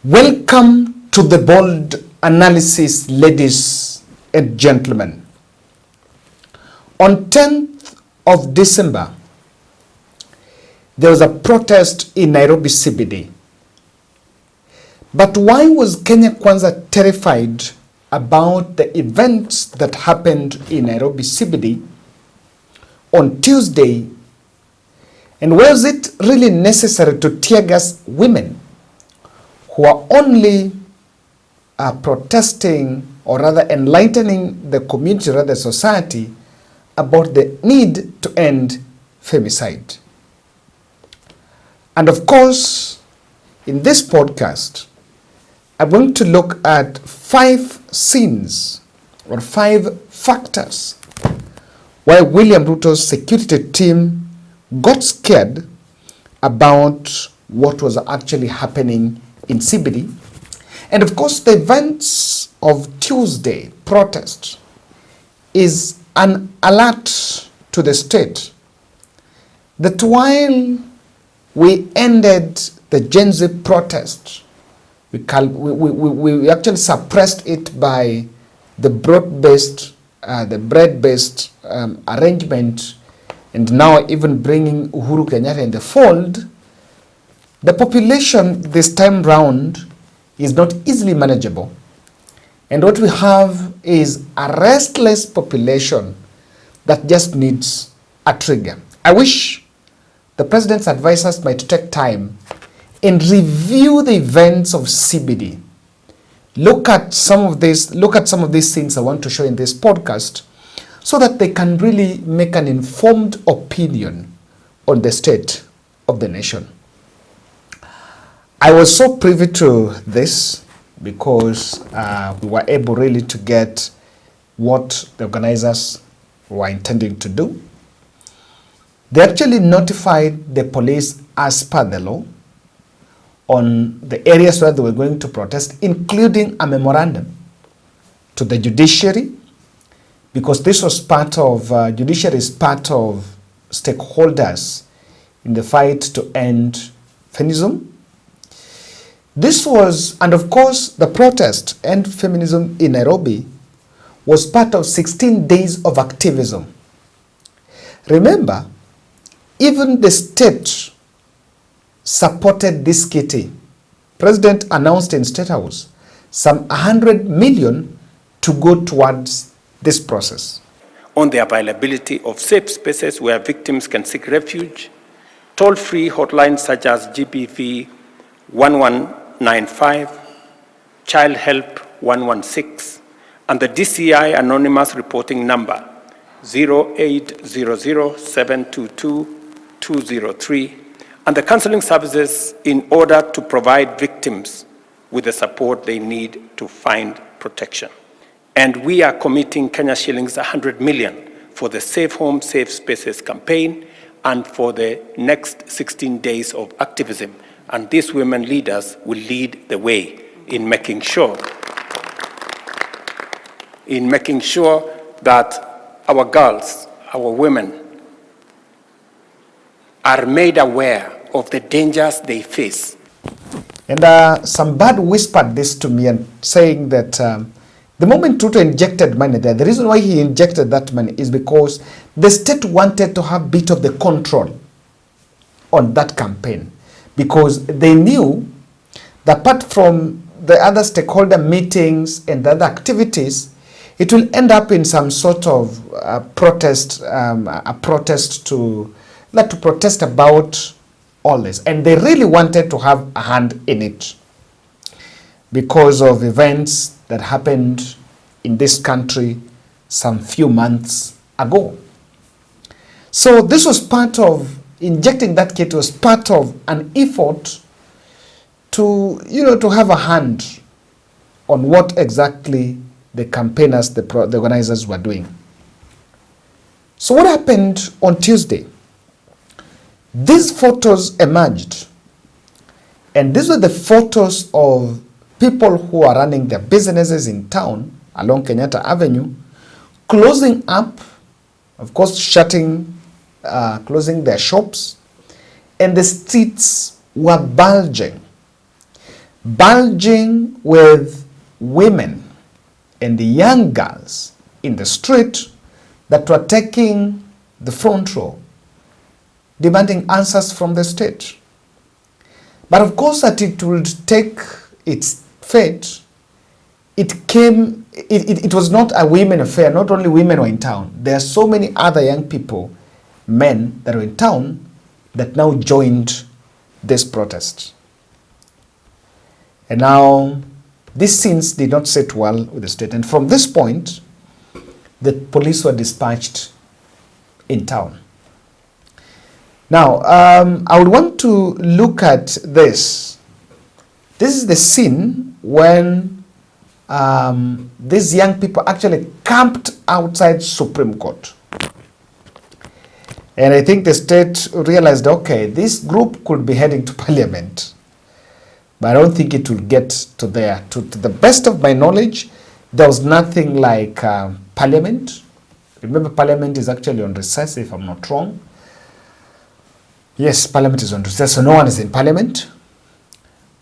Welcome to the bold analysis, ladies and gentlemen. On 10th of December, there was a protest in Nairobi CBD. But why was Kenya Kwanza terrified about the events that happened in Nairobi CBD on Tuesday? And was it really necessary to tear gas women who are only protesting, or rather enlightening the community, rather society, about the need to end femicide? And of course, in this podcast, I'm going to look at 5 scenes or 5 factors why William Ruto's security team got scared about what was actually happening in CBD. And of course, the events of Tuesday protest is an alert to the state that while we ended the Gen Z protest, we actually suppressed it by the broad-based, bread-based arrangement, and now even bringing Uhuru Kenyatta in the fold. The population this time round is not easily manageable. And what we have is a restless population that just needs a trigger. I wish the president's advisors might take time and review the events of CBD. Look at some of these things I want to show in this podcast so that they can really make an informed opinion on the state of the nation. I was so privy to this because we were able really to get what the organizers were intending to do. They actually notified the police as per the law on the areas where they were going to protest, including a memorandum to the judiciary, because this was part of, judiciary is part of stakeholders in the fight to end feminism. This was, and of course, the protest End Feminism in Nairobi was part of 16 days of activism. Remember, even the state supported this kitty. President announced in State House some 100 million to go towards this process. On the availability of safe spaces where victims can seek refuge, toll-free hotlines such as GBV 1195, Child Help 116, and the DCI anonymous reporting number 0800-722-203, and the counseling services in order to provide victims with the support they need to find protection. And we are committing Kenya shillings 100 million for the Safe Home, Safe Spaces campaign and for the next 16 days of activism. And these women leaders will lead the way in making sure that our girls, our women, are made aware of the dangers they face. And some bad whispered this to me and saying that the moment Ruto injected money there, the reason why he injected that money is because the state wanted to have a bit of the control on that campaign, because they knew that apart from the other stakeholder meetings and the other activities, it will end up in some sort of protest to protest about all this. And they really wanted to have a hand in it because of events that happened in this country some few months ago. So this was part of injecting that kit, was part of an effort to, to have a hand on what exactly the campaigners, the organizers were doing. So what happened on Tuesday? These photos emerged, and these were the photos of people who are running their businesses in town along Kenyatta Avenue, closing up, of course, closing their shops, and the streets were bulging. bulging with women and the young girls in the street that were taking the front row, demanding answers from the state. But of course, that it would take its fate, it was not a women affair. Not only women were in town. There are so many other young people, men that were in town that now joined this protest. And now, these scenes did not sit well with the state. And from this point, the police were dispatched in town. Now, I would want to look at this. This is the scene when these young people actually camped outside Supreme Court. And I think the state realized, okay, this group could be heading to parliament. But I don't think it will get to there. To the best of my knowledge, there was nothing like parliament. Remember, parliament is actually on recess, if I'm not wrong. Yes, parliament is on recess, so no one is in parliament.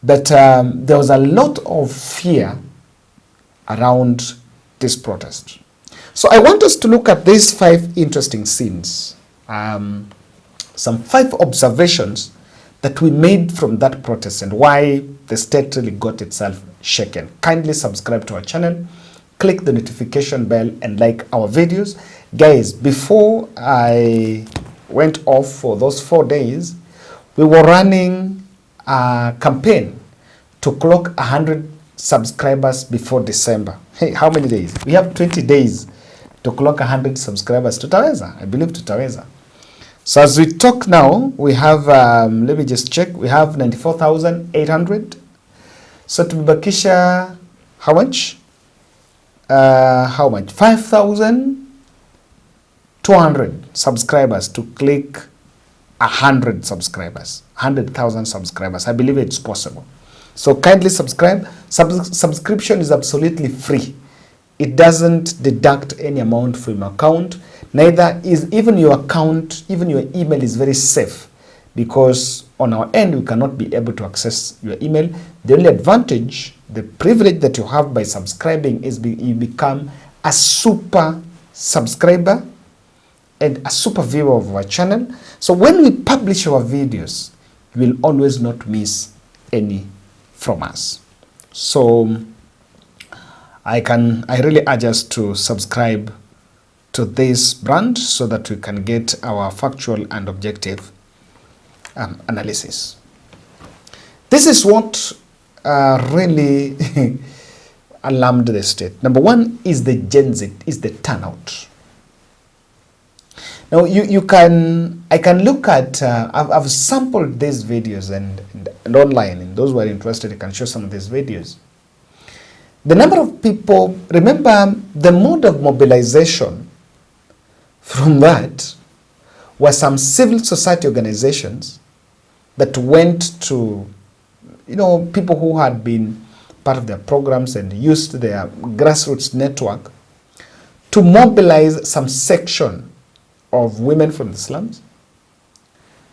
But there was a lot of fear around this protest. So I want us to look at these 5 interesting scenes. Some 5 observations that we made from that protest and why the state really got itself shaken. Kindly subscribe to our channel, click the notification bell and like our videos. Guys, before I went off for those 4 days, we were running a campaign to clock 100 subscribers before December. Hey, how many days? We have 20 days to clock 100 subscribers. Tutaweza, I believe tutaweza. So as we talk now, we have, let me just check, we have 94,800. So tumebakisha, how much? 5,200 subscribers to click 100 subscribers, 100,000 subscribers. I believe it's possible. So kindly subscribe. Subscription is absolutely free. It doesn't deduct any amount from your account. Neither is even your account, even your email is very safe, because on our end, we cannot be able to access your email. The only advantage, the privilege that you have by subscribing is you become a super subscriber and a super viewer of our channel. So when we publish our videos, you will always not miss any from us. So I really urge us to subscribe to this brand so that we can get our factual and objective analysis. This is what really alarmed the state. Number one is the Gen Z, is the turnout. Now I can look at, I've sampled these videos and online, and those who are interested, I can show some of these videos. The number of people, remember the mode of mobilization from that were some civil society organizations that went to, people who had been part of their programs and used their grassroots network to mobilize some section of women from the slums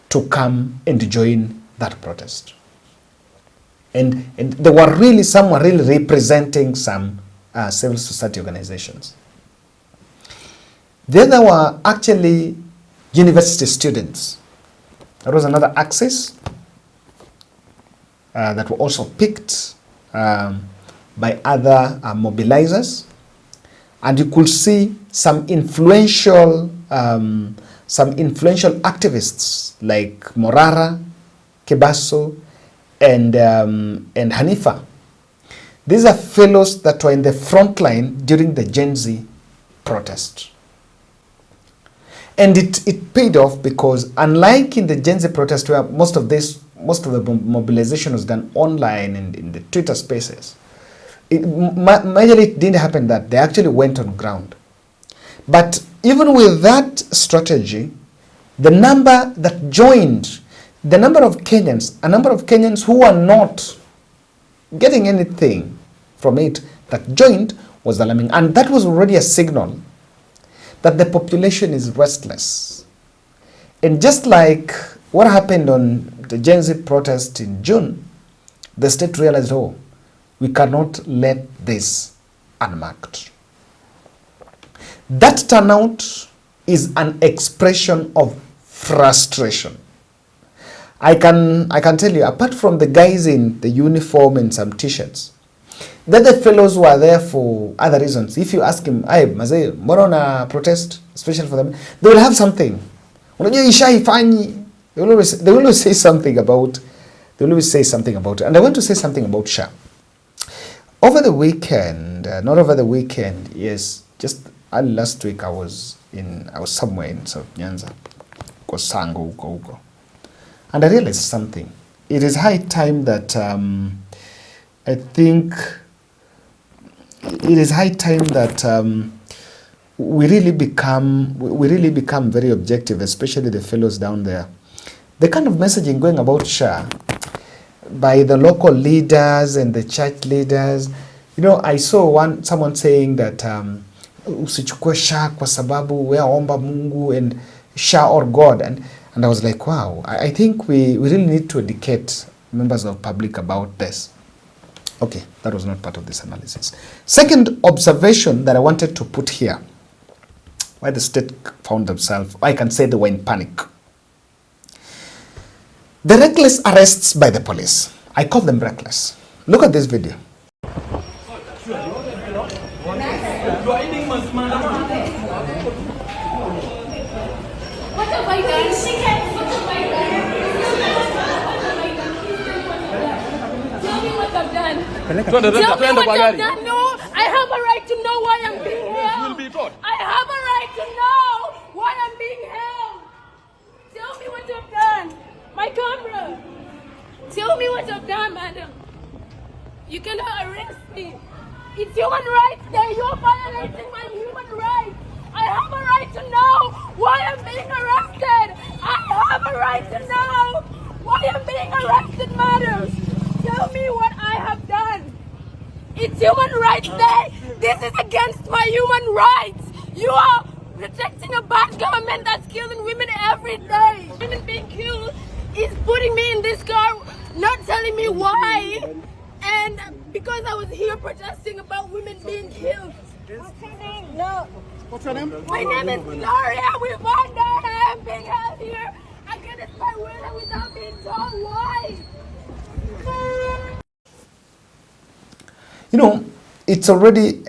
to come and join that protest. And there were really, some were really representing some civil society organizations. The other were actually university students. There was another axis that were also picked by other mobilizers. And you could see some influential activists like Morara, Kebaso, and Hanifa. These are fellows that were in the front line during the Gen Z protest. And it paid off, because unlike in the Gen Z protest where most of the mobilization was done online and in the Twitter spaces, majorly it didn't happen that. They actually went on ground. But even with that strategy, the number that joined, the number of Kenyans who are not getting anything from it that joined was alarming. And that was already a signal that the population is restless. And just like what happened on the Gen Z protest in June, the state realized, oh, we cannot let this unmarked. That turnout is an expression of frustration. I can tell you, apart from the guys in the uniform and some t-shirts, the other fellows who are there for other reasons. If you ask him, "Hey, Mazee, mbona protest?" Especially for them, they will have something. Unajua ishaifanyi. They will always say something about. They will always say something about it. And I want to say something about SHA. Over the weekend, not over the weekend, yes, just last week I was somewhere in South Nyanza, Kosango, huko. And I realized something. It is high time that I think it is high time that we really become very objective, especially the fellows down there. The kind of messaging going about SHA by the local leaders and the church leaders. You know, I saw someone saying that usichukue SHA kwa sababu we omba Mungu and SHA or God, and I was like, wow, I think we really need to educate members of public about this. Okay, that was not part of this analysis. Second observation that I wanted to put here, why the state found themselves, I can say they were in panic. The reckless arrests by the police. I call them reckless. Look at this video. What have I done? Tell me what I've done. Tell me what I've done. No, I have a right to know why I'm being held. I have a right to know why I'm being held. Tell me what I've done. My camera. Tell me what I've done, madam. You cannot arrest me. It's human rights day. You're violating my human rights. I have a right to know why I'm being arrested. I have a right to know why I'm being arrested, madam. Tell me what I have done. It's human rights day. This is against my human rights. You are protecting a bad government that's killing women every day. Women being killed is putting me in this car, not telling me why. And because I was here protesting about women being killed. What's her name? No. What's your name? My name is Gloria. We found out I am being held here against my will and without being told why. You know, it's already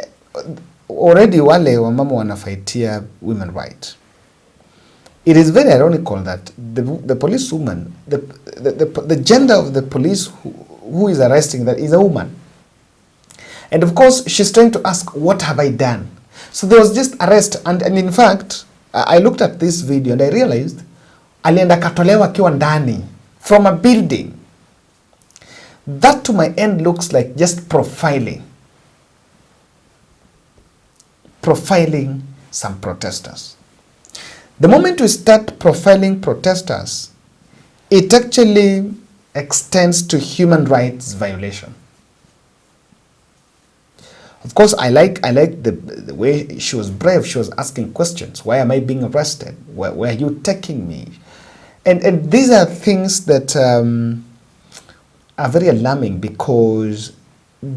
wale wamama wanafaitia women right. It is very ironical that the policewoman, the gender of the police who is arresting that is a woman. And of course, she's trying to ask, what have I done? So there was just arrest. And in fact, I looked at this video and I realized, alienda katolewa akiwa ndani from a building. That to my end looks like just profiling. Profiling some protesters. The moment we start profiling protesters, it actually extends to human rights violation. Of course, I like the way she was brave. She was asking questions. Why am I being arrested? Where are you taking me? And these are things that are very alarming, because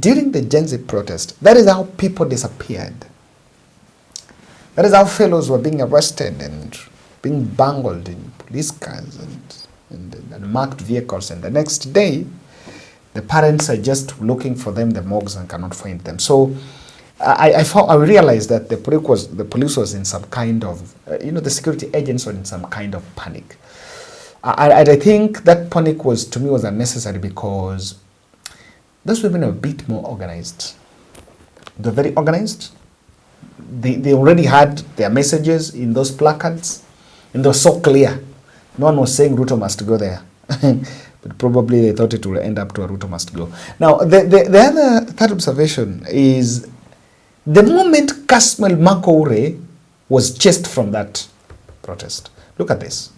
during the Gen Z protest, that is how people disappeared. That is how fellows were being arrested and being bungled in police cars and marked vehicles. And the next day, the parents are just looking for them, the morgues, and cannot find them. So I realized that the police was in some kind of, the security agents were in some kind of panic. I think that panic was unnecessary, because those women are a bit more organized. They're very organized. They already had their messages in those placards, and they were so clear. No one was saying Ruto must go there. But probably they thought it would end up to a Ruto must go. Now, the third observation is, the moment Kasmel Makoure was chased from that protest. Look at this.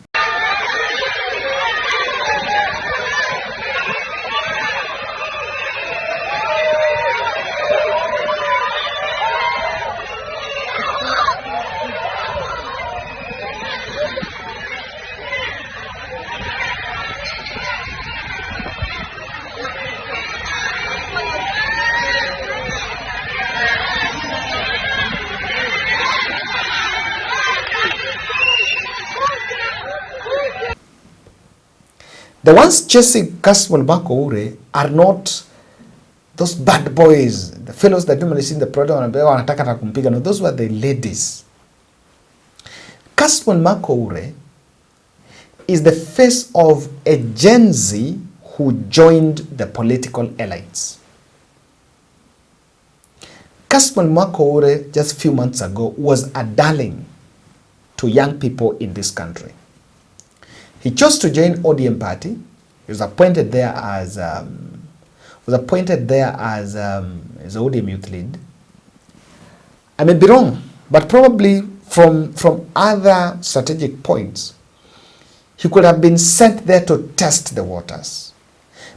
The ones chasing Kasmuel Makoure are not those bad boys, the fellows that normally see in the program wanataka na kumpiga. No, those were the ladies. Kasmuel Makoure is the face of a Gen Z who joined the political elites. Kasmuel Makoure, just a few months ago, was a darling to young people in this country. He chose to join ODM party. He was appointed there as ODM youth lead. I may be wrong, but probably from other strategic points, he could have been sent there to test the waters.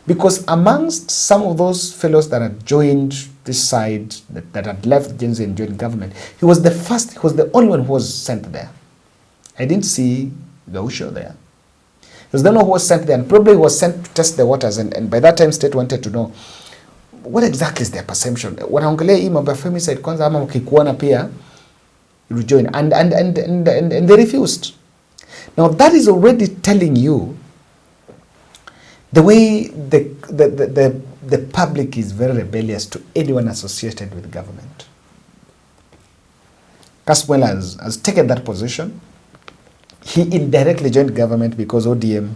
Because amongst some of those fellows that had joined this side, that had left Gen Z and joined government, he was the only one who was sent there. I didn't see Gausho there. He was the one who was sent there, and probably was sent to test the waters, and by that time state wanted to know what exactly is their perception. Wanaongelea hii mambo ya femicide kwanza ama mkikuona pia you join, and they refused. Now that is already telling you the way the public is very rebellious to anyone associated with government. Kasmuel has taken that position. He indirectly joined government because ODM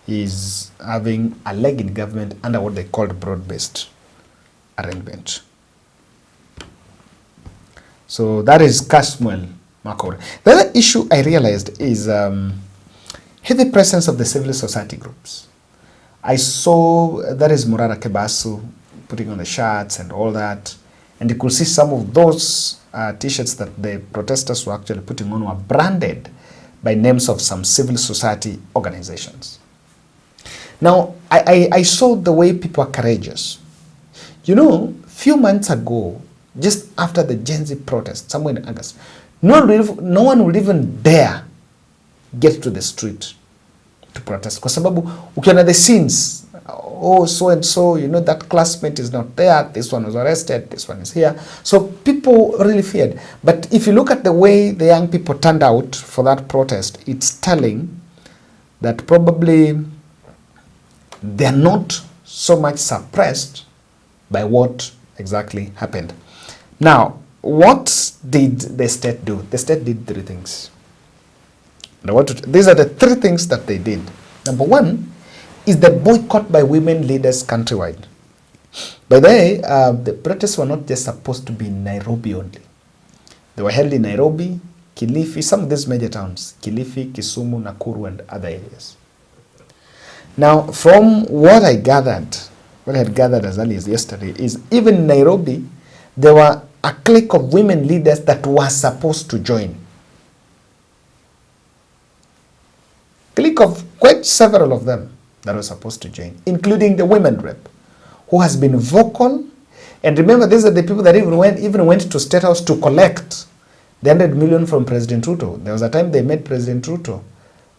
is having a leg in government under what they called broad-based arrangement. So that is Kasmuel Makoure. The other issue I realized is heavy presence of the civil society groups. I saw that is Murara Kebasu putting on the shirts and all that, and you could see some of those t-shirts that the protesters were actually putting on were branded by names of some civil society organizations. Now, I saw the way people are courageous. You know, a few months ago, just after the Gen Z protest, somewhere in August, no one would even dare get to the street to protest. Kwa sababu, ukiona the scenes, oh, so and so, you know, that classmate is not there, this one was arrested, this one is here. So people really feared. But if you look at the way the young people turned out for that protest, it's telling that probably they're not so much suppressed by what exactly happened. Now, what did the state do? The state did three things. These are the three things that they did. Number one is the boycott by women leaders countrywide. By the way, the protests were not just supposed to be in Nairobi only. They were held in Nairobi, Kilifi, some of these major towns, Kilifi, Kisumu, Nakuru, and other areas. Now, from what I gathered, what I had gathered as early as yesterday, is even in Nairobi, there were a clique of women leaders that were supposed to join. Clique of quite several of them that were supposed to join, including the women rep, who has been vocal. And remember, these are the people that even went to State House to collect the 100 million from President Ruto. There was a time they met President Ruto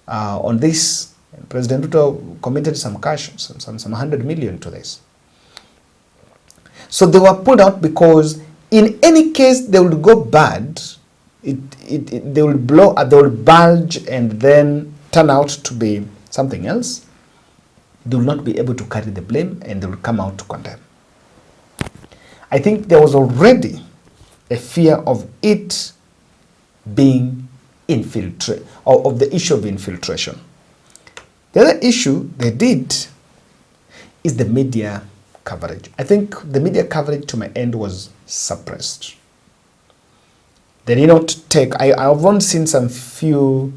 on this. President Ruto committed some cash, some 100 million to this. So they were pulled out because in any case they would go bad, they will blow, they will bulge and then turn out to be something else. They will not be able to carry the blame and they will come out to condemn. I think there was already a fear of it being infiltrated, or of the issue of infiltration. The other issue they did is the media coverage. I think the media coverage to my end was suppressed. They did not take, I've only seen some few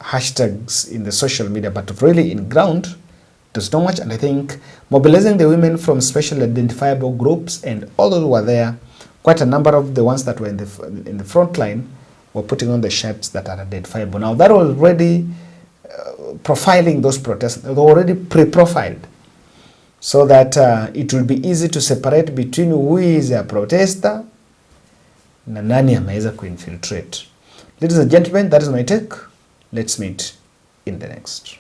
hashtags in the social media, but really in ground, there's not much. And I think mobilizing the women from special identifiable groups and all those who were there, quite a number of the ones that were in the front line were putting on the shirts that are identifiable. Now that was already profiling those protests. They were already pre-profiled so that it will be easy to separate between who is a protester na nani ameweza kuinfiltrate. Ladies and gentlemen, that is my take. Let's meet in the next.